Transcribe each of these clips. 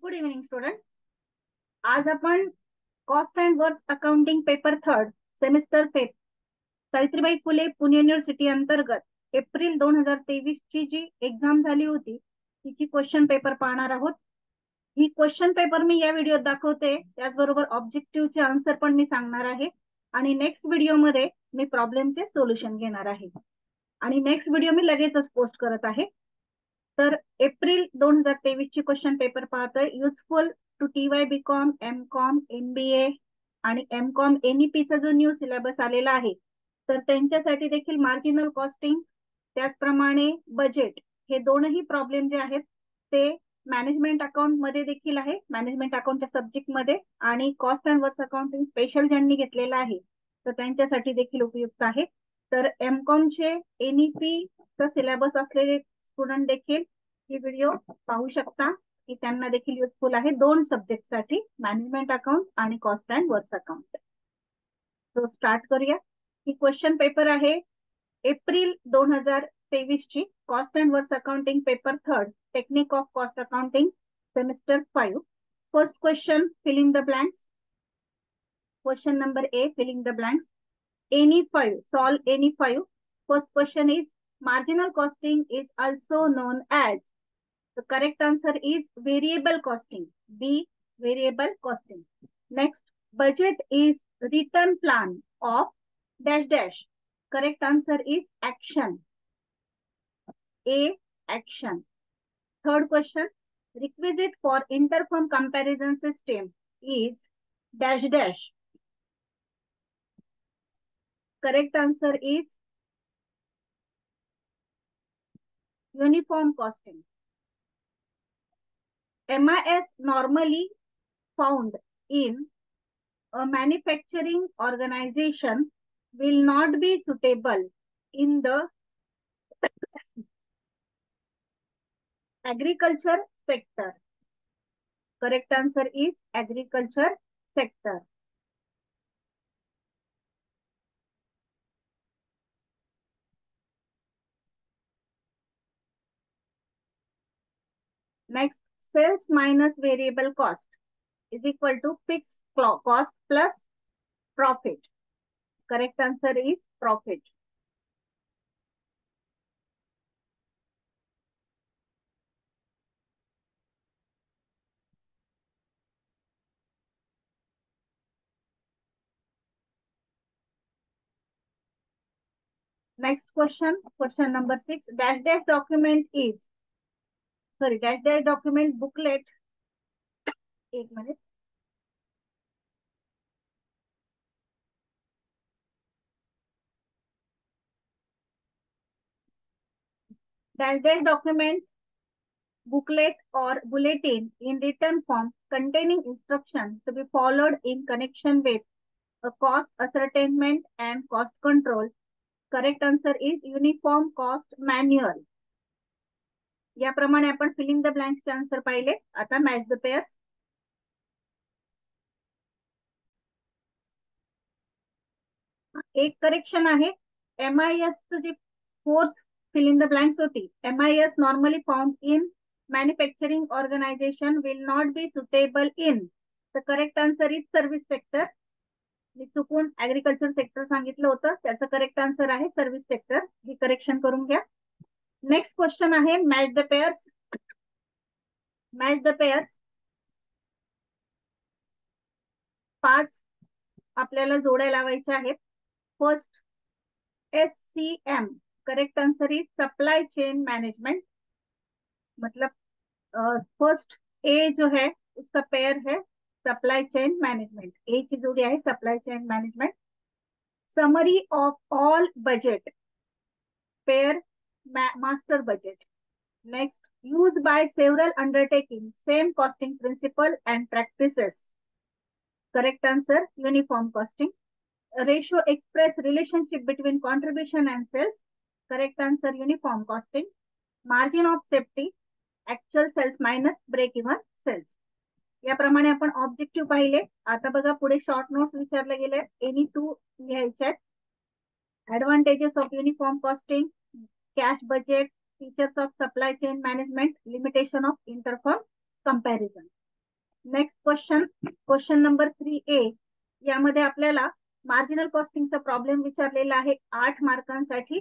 Good evening student. आज आपण cost and works accounting paper third semester फेप Savitribai Phule Pune university अंतर्गत एप्रिल 2023 ची जी एक्झाम झाली होती तिची क्वेश्चन पेपर पाहणार आहोत. ही क्वेश्चन पेपर मी या व्हिडिओत दाखवते, त्याचबरोबर ऑब्जेक्टिव्हचे आन्सर पण मी सांगणार आहे आणि नेक्स्ट व्हिडिओमध्ये मी प्रॉब्लेमचे सोल्युशन घेणार आहे आणि नेक्स्ट व्हिडिओ मी लगेचच पोस्ट करत आहे. तर एप्रिल 2023 ची क्वेश्चन पेपर पाहतोय. Useful to TY BCom, MCom, MBA आणि MCom NEP चा जो न्यू सिलेबस आलेला आहे तर त्यांच्यासाठी देखील मार्जिनल कॉस्टिंग त्याचप्रमाणे बजेट हे दोनही प्रॉब्लेम जे आहेत ते मॅनेजमेंट अकाउंट मध्ये देखील आहे, मॅनेजमेंट अकाउंटच्या सब्जेक्ट मध्ये, आणि cost and works accounting special ज्यांनी घेतलेला आहे तर त्यांच्यासाठी देखील उपयुक्त आहे. तर MCom चे NEP चा सिलेबस असलेले स्टुडंट देखील ही व्हिडिओ पाहू शकता की त्यांना देखील युजफुल आहे दोन सब्जेक्ट साठी, मॅनेजमेंट अकाउंट आणि कॉस्ट अँड वर्क्स अकाउंट. तो स्टार्ट करूया. ही क्वेश्चन पेपर आहे एप्रिल 2023 ची cost and works accounting paper third technique of cost accounting semester 5. First question, fill in the blanks. Question number A, fill in the blanks. Any 5, solve any 5. First question is marginal costing is also known as. The correct answer is variable costing. B, variable costing. Next, budget is written plan of dash dash. Correct answer is action. A, action. Third question, requisite for interfirm comparison system is dash dash. Correct answer is uniform costing. MIS normally found in a manufacturing organization will not be suitable in the agriculture sector. Correct answer is agriculture sector. Next, sales minus variable cost is equal to fixed cost plus profit. Correct answer is profit. Next question, question number 6. Dash dash document is, sorry, dash dash document booklet. एक minute. Dash dash document booklet or bulletin in written form containing instructions to be followed in connection with a cost ascertainment and cost control. Correct answer is uniform cost manual. याप्रमाणे आपण feeling the ब्लँक्सचे answer पाहिले. आता match the pairs. एक correction आहे, MIS जी fourth fill in the blanks होती, MIS normally found in manufacturing organisation will not be suitable in. The correct answer is service sector. मी चुकून ऍग्रिकल्चर सेक्टर सांगितलं होतं, त्याचं करेक्ट आन्सर आहे सर्व्हिस सेक्टर. ही करेक्शन करून घ्या. नेक्स्ट क्वेश्चन आहे match the pairs. Match the pairs 5 आपल्याला जोड्या लावायच्या आहेत. First, SCM. Correct answer is supply chain management. मतलब फर्स्ट ए जो है उसका पेयर है सप्लाई चेन मैनेजमेंट. ए की जोड़ी है supply chain management. Summary of all budget, pair master budget. Next, used by several undertaking same costing principle and practices. Correct answer uniform costing. Ratio express relationship between contribution and sales. Correct answer uniform costing. Margin of safety actual sales minus break even sales. याप्रमाणे आपण objective पाहिले. आता बघा पुढे short notes विचारले गेले. Any 2 लिहायचे. Advantages of uniform costing, cash budget, features of supply chain management, limitation of inter-firm comparison. Next question number 3A, यामध्ये आपल्याला मार्जिनल कॉस्टिंगचा प्रॉब्लेम विचारलेला आहे 8 मार्कांसाठी,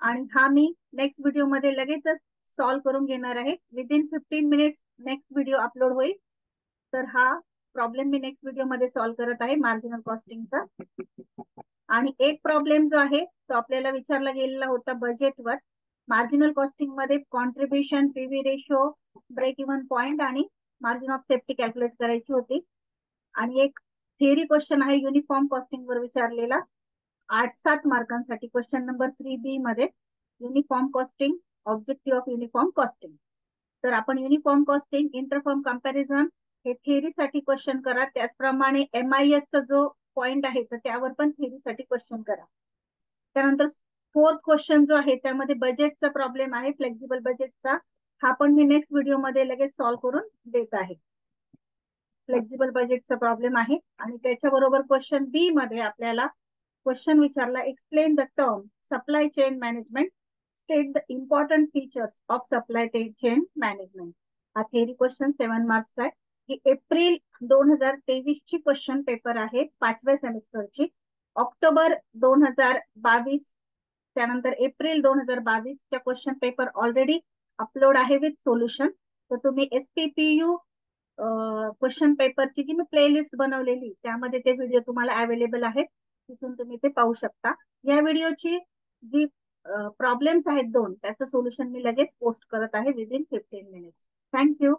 आणि हा मी नेक्स्ट व्हिडिओ मध्ये लगेचच सॉल्व्ह करून घेणार आहे. Within 15 minutes next video upload होईल. तर हा प्रॉब्लेम मी नेक्स्ट व्हिडिओ मध्ये सॉल्व्ह करत आहे मार्जिनल कॉस्टिंगचा. आणि एक प्रॉब्लेम जो आहे तो आपल्याला विचारला गेलेला होता बजेटवर. मार्जिनल कॉस्टिंग मध्ये contribution, PV ratio, break even point आणि मार्जिन ऑफ सेफ्टी कॅल्क्युलेट करायची होती. आणि एक थिअरी क्वेश्चन आहे युनिफॉर्म कॉस्टिंग वर विचारलेला 8-7 मार्कांसाठी, क्वेश्चन नंबर 3B मध्ये, uniform costing, objective of uniform costing. तर आपण युनिफॉर्म कॉस्टिंग, इंटरफॉर्म कंपॅरिझन हे थिअरीसाठी क्वेश्चन करा. त्याचप्रमाणे MIS चा जो पॉइंट आहे तर त्यावर पण थिअरीसाठी क्वेश्चन करा. त्यानंतर फोर्थ क्वेश्चन जो आहे त्यामध्ये बजेटचा प्रॉब्लेम आहे, फ्लेक्झिबल बजेटचा. हा पण मी नेक्स्ट व्हिडिओ मध्ये लगेच सॉल्व्ह करून देत आहे. फ्लेक्झिबल बजेटचा प्रॉब्लेम आहे. आणि त्याच्याबरोबर क्वेश्चन बी मध्ये आपल्याला क्वेश्चन विचारला, explain the term supply chain management, state the important features of supply chain management. हा थिअरी क्वेश्चन 7 मार्क्सचा आहे. ही एप्रिल 2023 ची क्वेश्चन पेपर आहे 5व्या सेमिस्टरची. ऑक्टोबर 2022 त्यानंतर एप्रिल 2022 च्या क्वेश्चन पेपर ऑलरेडी अपलोड आहे विथ सोल्युशन. तर तुम्ही SPPU क्वेश्चन पेपरची जी मी प्लेलिस्ट बनवलेली त्यामध्ये ते व्हिडिओ तुम्हाला अवेलेबल आहेत, तिथून तुम्ही ते पाहू शकता. या व्हिडिओची जी प्रॉब्लेम्स आहेत 2 त्याचं सोल्युशन मी लगेच पोस्ट करत आहे विदिन 15 मिनिट्स. थँक्यू.